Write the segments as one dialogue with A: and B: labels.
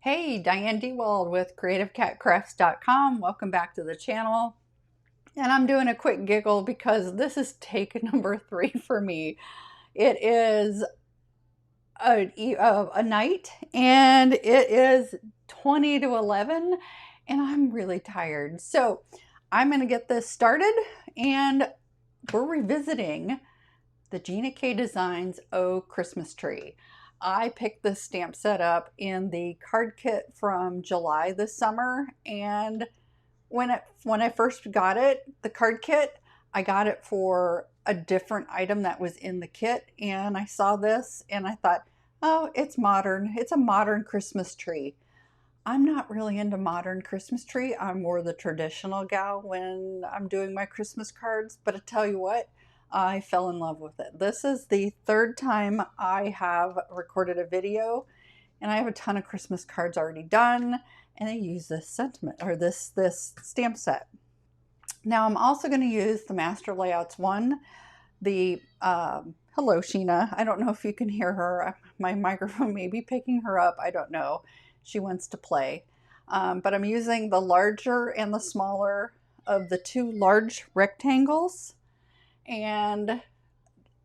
A: Hey, Diane DeWald with CreativeCatCrafts.com. Welcome back to the channel. And I'm doing a quick giggle because this is take number 3 for me. It is a night and it is 20 to 11 and I'm really tired. So I'm going to get this started and we're revisiting the Gina K Designs Oh Christmas Tree. I picked this stamp set up in the card kit from July this summer, and when I first got it, the card kit, I got it for a different item that was in the kit, and I saw this and I thought, oh, it's modern. It's a modern Christmas tree. I'm not really into modern Christmas tree. I'm more the traditional gal when I'm doing my Christmas cards, but I tell you what, I fell in love with it. This is the third time I have recorded a video and I have a ton of Christmas cards already done and I use this sentiment or this stamp set. Now I'm also going to use the Master Layouts one, the hello Sheena. I don't know if you can hear her. My microphone may be picking her up. I don't know. She wants to play. But I'm using the larger and the smaller of the two large rectangles. And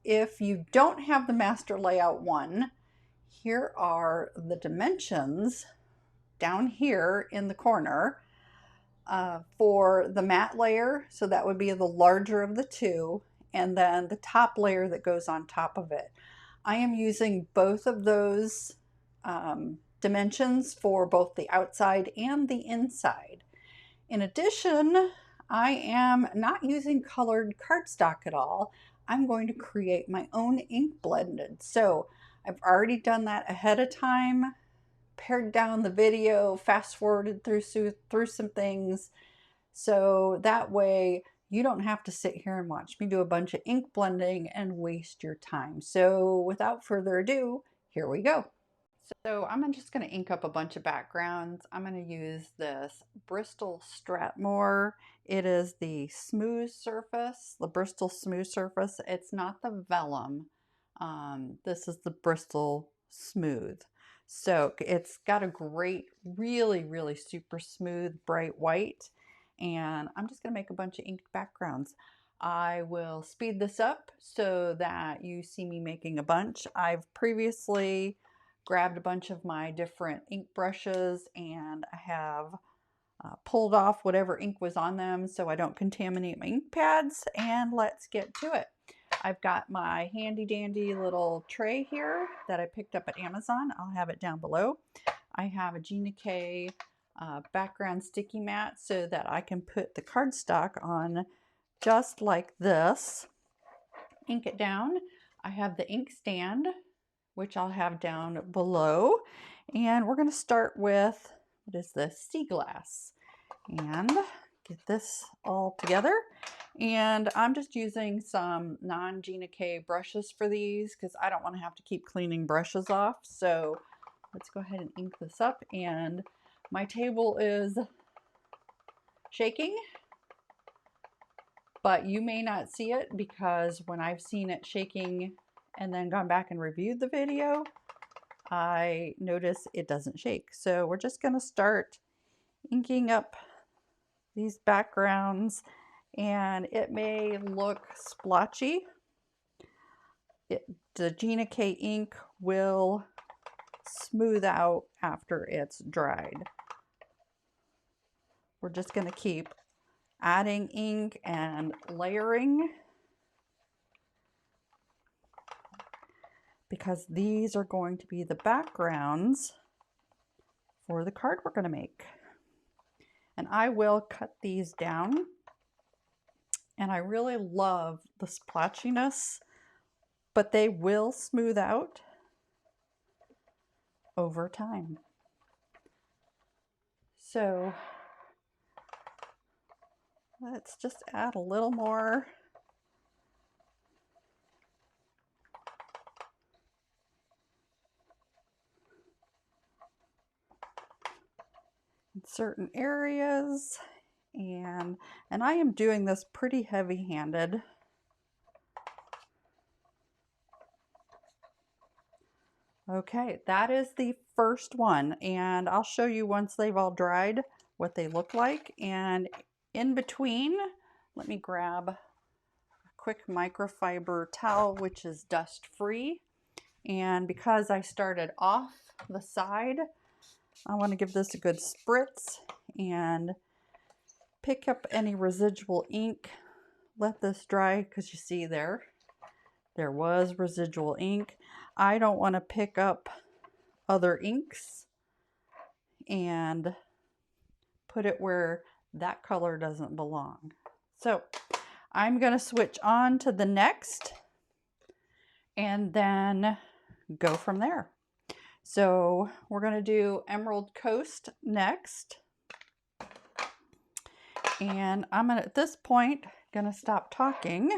A: if you don't have the Master Layout one, here are the dimensions down here in the corner for the matte layer. So that would be the larger of the two, and then the top layer that goes on top of it. I am using both of those dimensions for both the outside and the inside. In addition, I am not using colored cardstock at all. I'm going to create my own ink blended. So I've already done that ahead of time, pared down the video, fast forwarded through some things. So that way you don't have to sit here and watch me do a bunch of ink blending and waste your time. So without further ado, here we go. So I'm just going to ink up a bunch of backgrounds. I'm going to use this Bristol Strathmore. It is the smooth surface, the Bristol smooth surface. It's not the vellum. This is the Bristol smooth. So it's got a great, really super smooth, bright white. And I'm just going to make a bunch of inked backgrounds. I will speed this up so that you see me making a bunch. I've previously grabbed a bunch of my different ink brushes and I have pulled off whatever ink was on them so I don't contaminate my ink pads, and let's get to it. I've got my handy dandy little tray here that I picked up at Amazon. I'll have it down below. I have a Gina K background sticky mat so that I can put the cardstock on just like this. Ink it down. I have the ink stand, which I'll have down below. And we're going to start with, what is this? Sea glass. And get this all together. And I'm just using some non-Gina K brushes for these because I don't want to have to keep cleaning brushes off. So let's go ahead and ink this up. And my table is shaking, but you may not see it because when I've seen it shaking and then gone back and reviewed the video, I notice it doesn't shake. So we're just going to start inking up these backgrounds, and it may look splotchy. The Gina K ink will smooth out after it's dried. We're just going to keep adding ink and layering, because these are going to be the backgrounds for the card we're going to make. And I will cut these down. And I really love the splotchiness, but they will smooth out over time. So let's just add a little more. In certain areas, and I am doing this pretty heavy-handed. Okay, that is the first one, and I'll show you once they've all dried what they look like. And in between, let me grab a quick microfiber towel, which is dust free. And because I started off the side, I want to give this a good spritz and pick up any residual ink. Let this dry, because you see there was residual ink. I don't want to pick up other inks and put it where that color doesn't belong. So I'm going to switch on to the next and then go from there. So we're going to do Emerald Coast next. And I'm gonna, at this point, gonna stop talking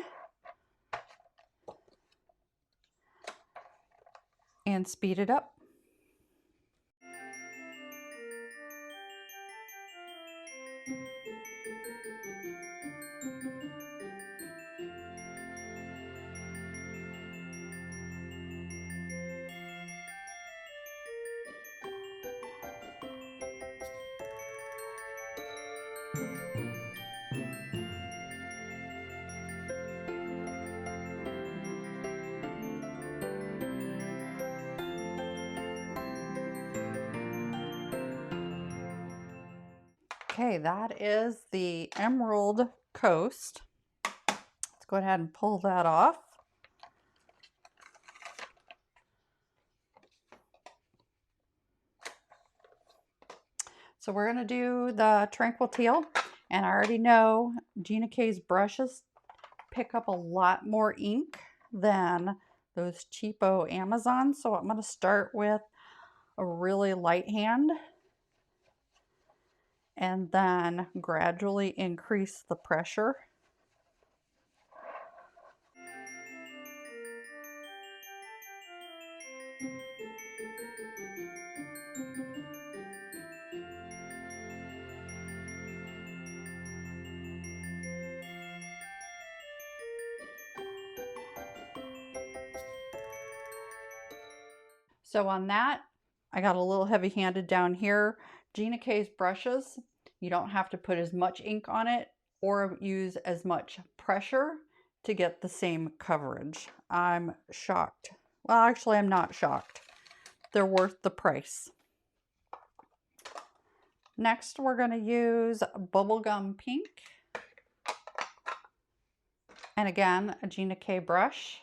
A: and speed it up. Okay, that is the Emerald Coast. Let's go ahead and pull that off. So we're going to do the Tranquil Teal, and I already know Gina K's brushes pick up a lot more ink than those cheapo Amazon. So I'm going to start with a really light hand and then gradually increase the pressure. So on that, I got a little heavy-handed down here. Gina K's brushes, you don't have to put as much ink on it or use as much pressure to get the same coverage. I'm shocked. Well, actually, I'm not shocked. They're worth the price. Next, we're going to use Bubblegum Pink. And again, a Gina K brush.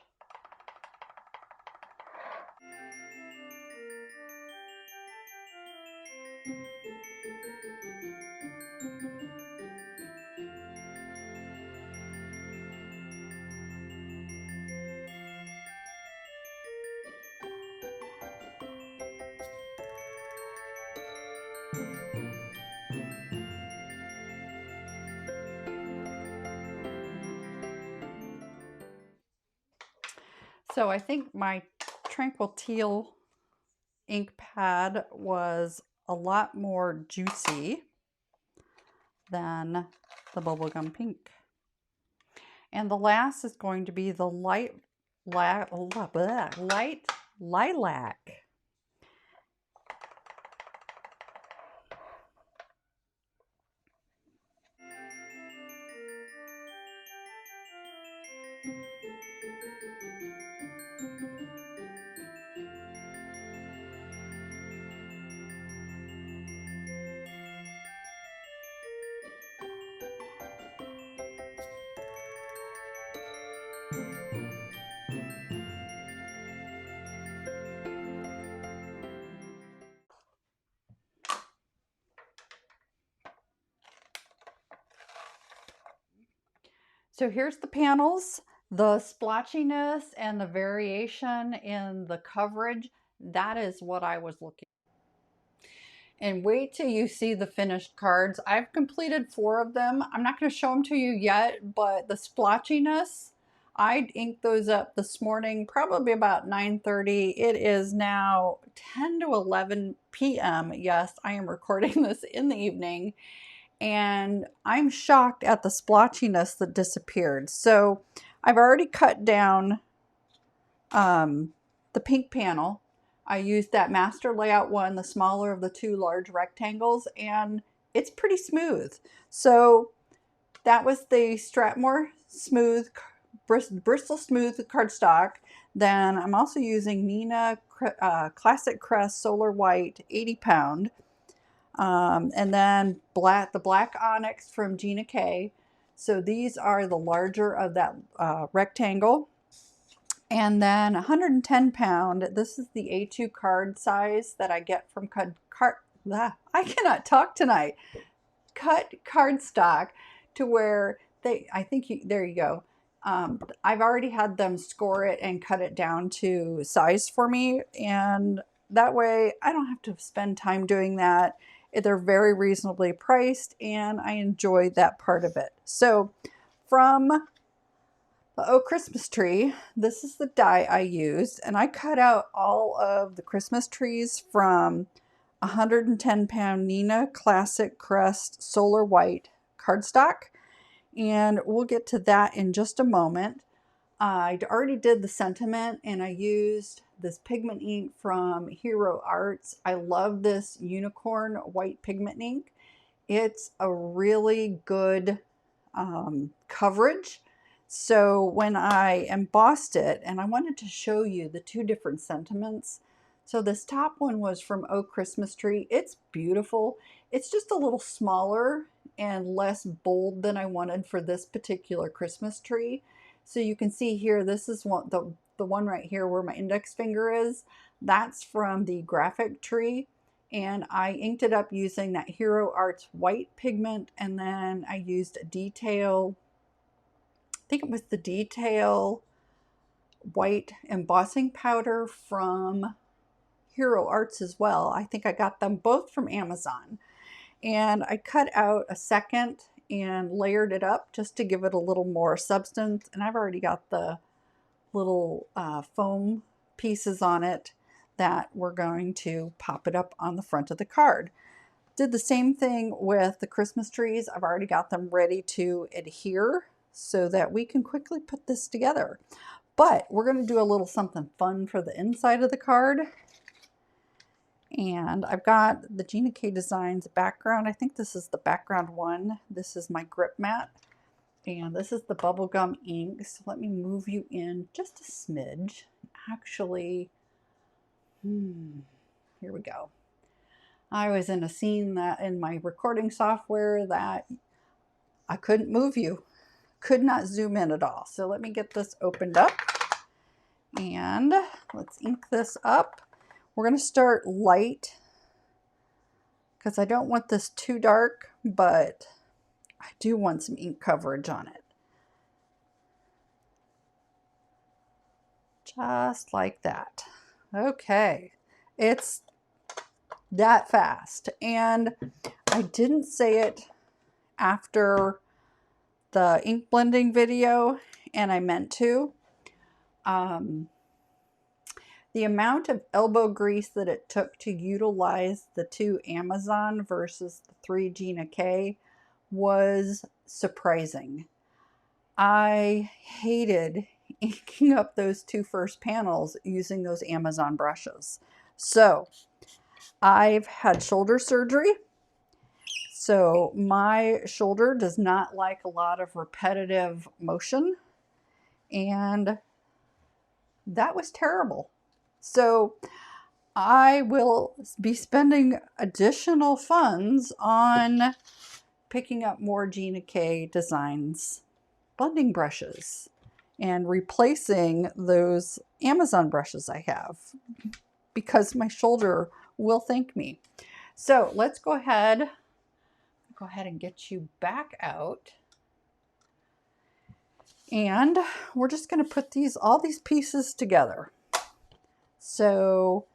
A: So I think my Tranquil Teal ink pad was a lot more juicy than the Bubblegum Pink. And the last is going to be the light lilac. So here's the panels. The splotchiness and the variation in the coverage, that is what I was looking for. And wait till you see the finished cards. I've completed 4 of them. I'm not going to show them to you yet, but the splotchiness, I inked those up this morning, probably about 9:30. It is now 10 to 11 p.m. Yes, I am recording this in the evening. And I'm shocked at the splotchiness that disappeared. So I've already cut down the pink panel. I used that master layout one, the smaller of the two large rectangles, and it's pretty smooth. So that was the Strathmore Smooth, Bristol Smooth cardstock. Then I'm also using Neenah Classic Crest Solar White 80 pound. And then the black Onyx from Gina K. So these are the larger of that rectangle. And then 110 pound, this is the A2 card size that I get from I cannot talk tonight. Cut cardstock, to where there you go. I've already had them score it and cut it down to size for me. And that way I don't have to spend time doing that. They're very reasonably priced and I enjoy that part of it. So from the Oh Christmas Tree, this is the die I used, and I cut out all of the Christmas trees from 110 pound Neenah Classic Crest Solar White cardstock, and we'll get to that in just a moment. I already did the sentiment, and I used this pigment ink from Hero Arts. I love this unicorn white pigment ink. It's a really good coverage. So when I embossed it, and I wanted to show you the two different sentiments. So this top one was from Oh Christmas Tree. It's beautiful. It's just a little smaller and less bold than I wanted for this particular Christmas tree. So you can see here, this is the one right here where my index finger is. That's from the graphic tree. And I inked it up using that Hero Arts white pigment. And then I used a detail, I think it was the detail white embossing powder from Hero Arts as well. I think I got them both from Amazon. And I cut out a second and layered it up just to give it a little more substance. And I've already got the little foam pieces on it that we're going to pop it up on the front of the card. Did the same thing with the Christmas trees. I've already got them ready to adhere so that we can quickly put this together. But we're going to do a little something fun for the inside of the card. And I've got the Gina K Designs background. I think this is the background one. This is my grip mat. And this is the Bubblegum ink. So let me move you in just a smidge. Actually, here we go. I was in a scene that in my recording software that I couldn't move you. Could not zoom in at all. So let me get this opened up. And let's ink this up. We're going to start light because I don't want this too dark, but I do want some ink coverage on it. Just like that. Okay, it's that fast. And I didn't say it after the ink blending video, and I meant to. The amount of elbow grease that it took to utilize the 2 Amazon versus the 3 Gina K was surprising. I hated inking up those 2 first panels using those Amazon brushes. So I've had shoulder surgery. So my shoulder does not like a lot of repetitive motion. And that was terrible. So I will be spending additional funds on picking up more Gina K Designs blending brushes and replacing those Amazon brushes I have because my shoulder will thank me. So let's go ahead and get you back out. And we're just going to put all these pieces together. So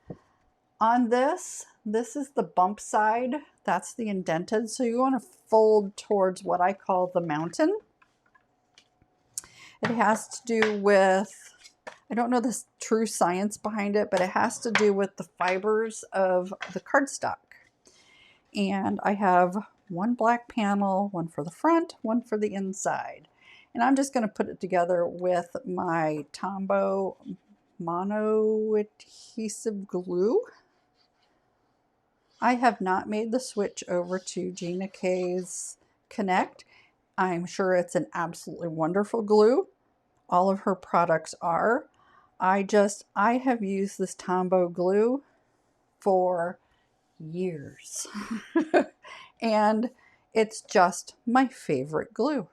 A: on this is the bump side. That's the indented. So you want to fold towards what I call the mountain. It has to do with, I don't know the true science behind it, but it has to do with the fibers of the cardstock. And I have one black panel, one for the front, one for the inside. And I'm just going to put it together with my Tombow mono adhesive glue. I have not made the switch over to Gina K's Connect. I'm sure it's an absolutely wonderful glue. All of her products are. I have used this Tombow glue for years. And it's just my favorite glue.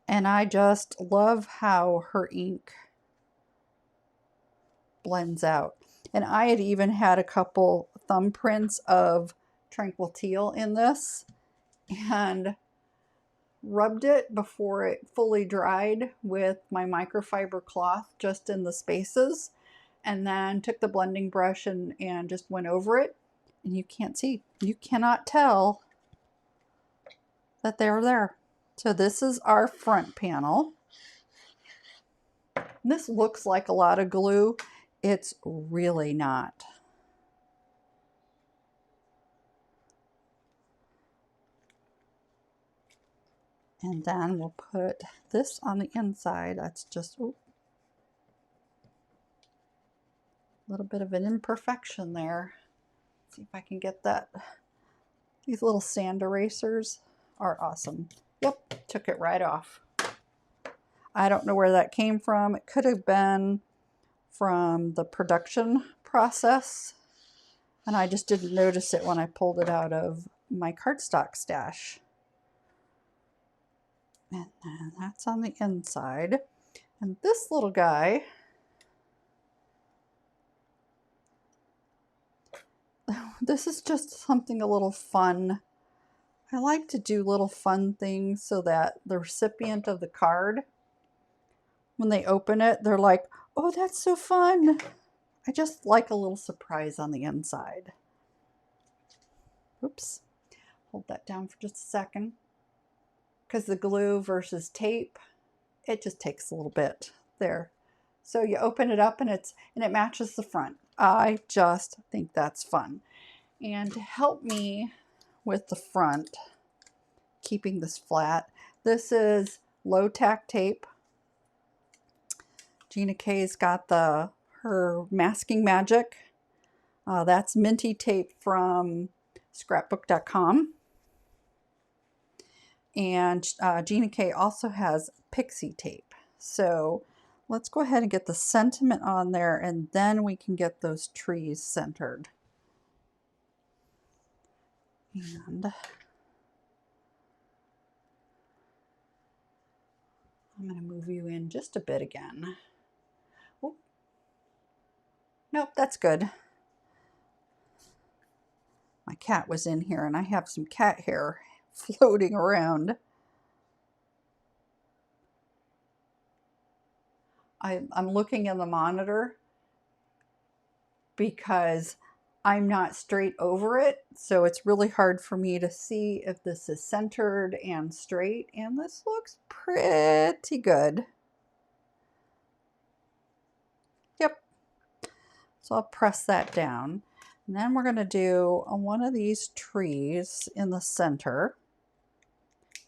A: And I just love how her ink blends out. And I had even had a couple thumbprints of Tranquil Teal in this and rubbed it before it fully dried with my microfiber cloth just in the spaces, and then took the blending brush and just went over it. And you can't see, you cannot tell that they're there. So this is our front panel. This looks like a lot of glue. It's really not. And then we'll put this on the inside. That's just a little bit of an imperfection there. See if I can get that. These little sand erasers are awesome. Yep, took it right off. I don't know where that came from. It could have been from the production process, and I just didn't notice it when I pulled it out of my cardstock stash. And then that's on the inside. And this little guy, this is just something a little fun. I like to do little fun things so that the recipient of the card, when they open it, they're like, oh, that's so fun. I just like a little surprise on the inside. Oops, hold that down for just a second. Because the glue versus tape, it just takes a little bit there. So you open it up and it matches the front. I just think that's fun. And to help me with the front, keeping this flat, this is low tack tape. Gina K's got her masking magic. That's minty tape from scrapbook.com. And Gina K also has pixie tape. So let's go ahead and get the sentiment on there, and then we can get those trees centered. And I'm going to move you in just a bit again. Oh. Nope, that's good. My cat was in here, and I have some cat hair floating around. I'm looking in the monitor because I'm not straight over it, so it's really hard for me to see if this is centered and straight, and this looks pretty good. Yep. So I'll press that down. And then we're going to do one of these trees in the center.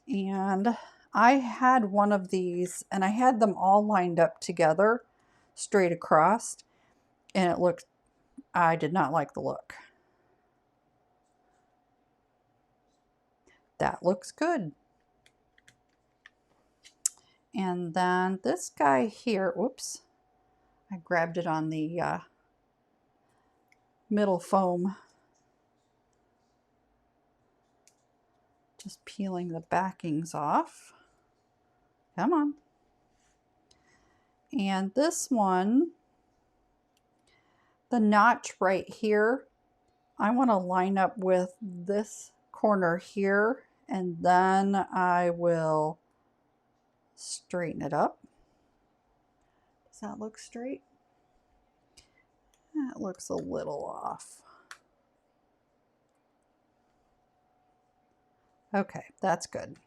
A: And I had one of these, and I had them all lined up together, straight across, and it looked, I did not like the look. That looks good. And then this guy here, whoops, I grabbed it on the middle foam. Just peeling the backings off. Come on. And this one, the notch right here, I want to line up with this corner here, and then I will straighten it up. Does that look straight? That looks a little off. Okay, that's good.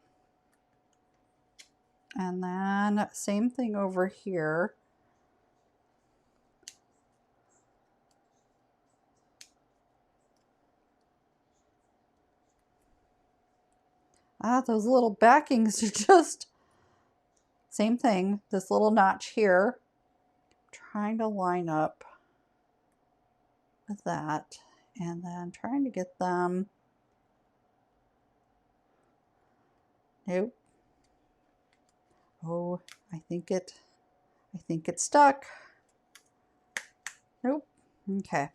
A: And then same thing over here. Those little backings are just same thing. This little notch here, trying to line up with that, and then trying to get them. Nope. Oh, I think it stuck. Nope. Okay.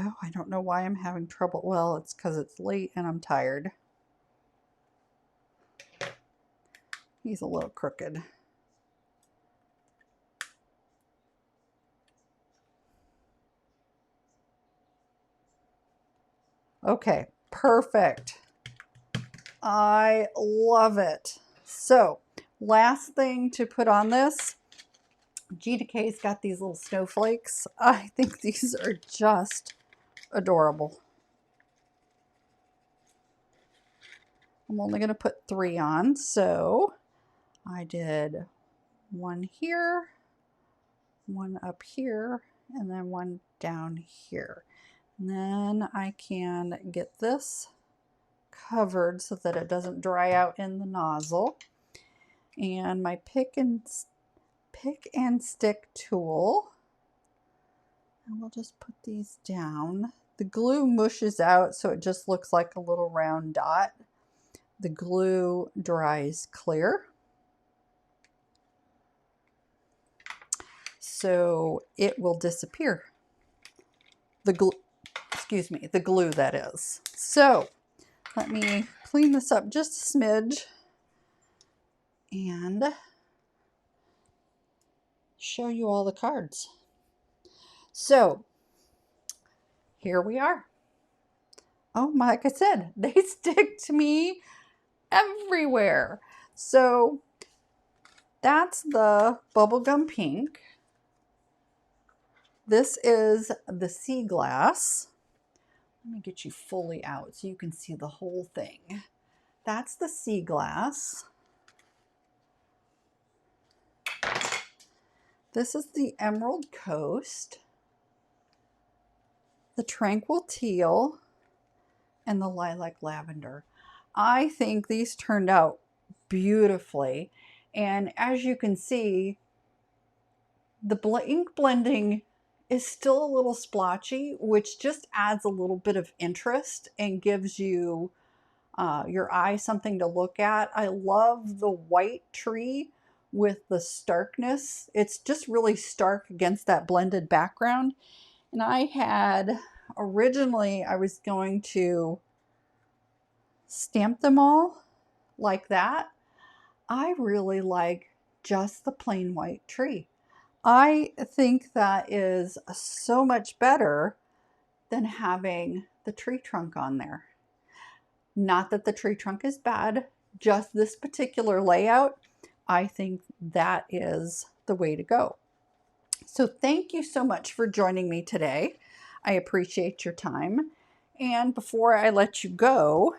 A: Oh, I don't know why I'm having trouble. Well, it's because it's late and I'm tired. He's a little crooked. Okay, perfect. I love it. So, last thing to put on this, Gina K's got these little snowflakes. I think these are just adorable. I'm only going to put 3 on, so I did 1 here, 1 up here, and then 1 down here. And then I can get this covered so that it doesn't dry out in the nozzle. And my pick and stick tool. And we'll just put these down. The glue mushes out so it just looks like a little round dot. The glue dries clear. So it will disappear. The glue, excuse me, the glue that is. So let me clean this up just a smidge and show you all the cards. So here we are. Oh, like I said, they stick to me everywhere. So that's the Bubblegum Pink. This is the sea glass. Let me get you fully out so you can see the whole thing. That's the sea glass. This is the Emerald Coast, the Tranquil Teal, and the Lilac Lavender. I think these turned out beautifully. And as you can see, the ink blending is still a little splotchy, which just adds a little bit of interest and gives you your eye something to look at. I love the white tree with the starkness. It's just really stark against that blended background. And I had, originally I was going to stamp them all like that. I really like just the plain white tree. I think that is so much better than having the tree trunk on there. Not that the tree trunk is bad, just this particular layout, I think that is the way to go. So thank you so much for joining me today. I appreciate your time. And before I let you go,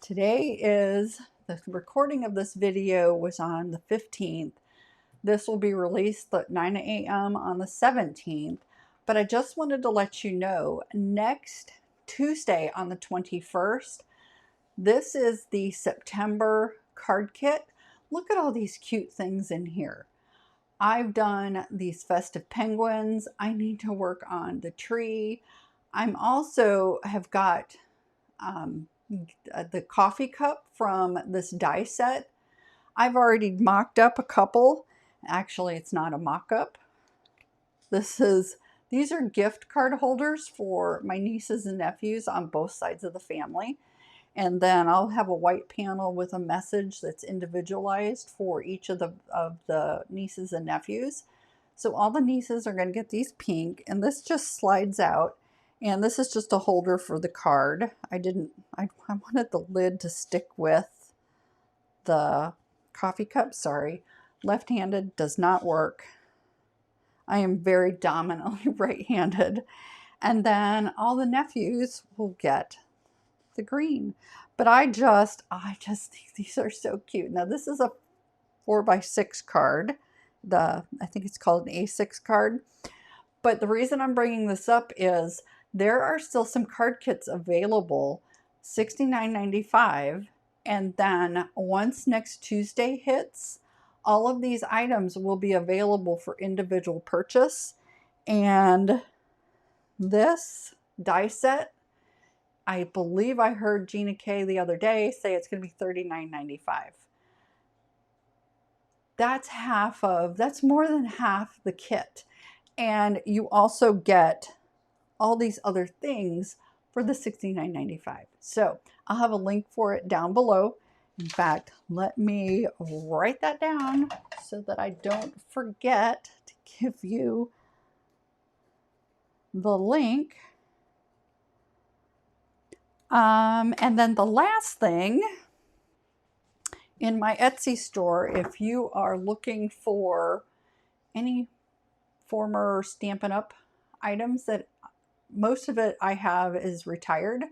A: today is, the recording of this video was on the 15th. This will be released at 9 a.m. on the 17th. But I just wanted to let you know, next Tuesday on the 21st, this is the September card kit. Look at all these cute things in here. I've done these festive penguins. I need to work on the tree. I'm also have got the coffee cup from this die set. I've already mocked up a couple. Actually, it's not a mock-up. These are gift card holders for my nieces and nephews on both sides of the family. And then I'll have a white panel with a message that's individualized for each of the nieces and nephews. So all the nieces are going to get these pink, and this just slides out. And this is just a holder for the card. I wanted the lid to stick with the coffee cup. Sorry. Left-handed does not work. I am very dominantly right-handed. And then all the nephews will get the green. But I just think these are so cute. Now this is a 4x6 card. I think it's called an A6 card. But the reason I'm bringing this up is there are still some card kits available, $69.95. And then once next Tuesday hits, all of these items will be available for individual purchase. And this die set, I believe I heard Gina K the other day say it's going to be $39.95. That's more than half the kit. And you also get all these other things for the $69.95. So I'll have a link for it down below. In fact, let me write that down so that I don't forget to give you the link. And then the last thing, in my Etsy store, if you are looking for any former Stampin' Up! Items, that most of it I have is retired,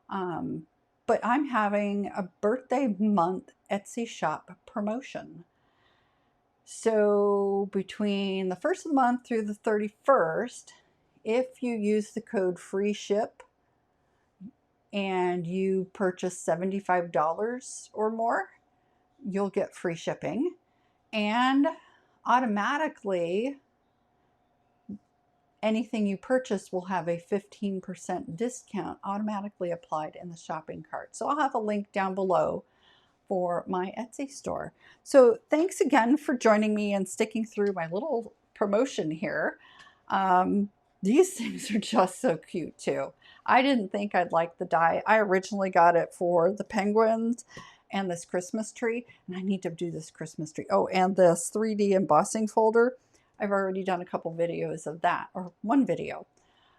A: but I'm having a birthday month Etsy shop promotion. So between the first of the month through the 31st, if you use the code FREESHIP and you purchase $75 or more, you'll get free shipping, and automatically anything you purchase will have a 15% discount automatically applied in the shopping cart. So I'll have a link down below for my Etsy store. So thanks again for joining me and sticking through my little promotion here. These things are just so cute too. I didn't think I'd like the die. I originally got it for the penguins and this Christmas tree, and I need to do this Christmas tree. Oh, and this 3D embossing folder. I've already done a couple videos of that, or one video.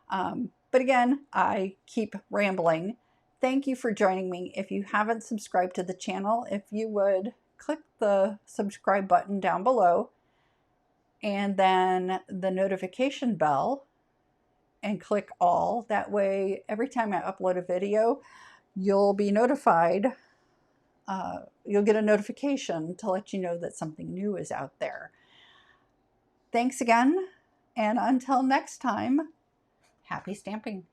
A: But again, I keep rambling. Thank you for joining me. If you haven't subscribed to the channel, if you would click the subscribe button down below and then the notification bell and click all. That way, every time I upload a video, you'll be notified. You'll get a notification to let you know that something new is out there. Thanks again, and until next time, happy stamping.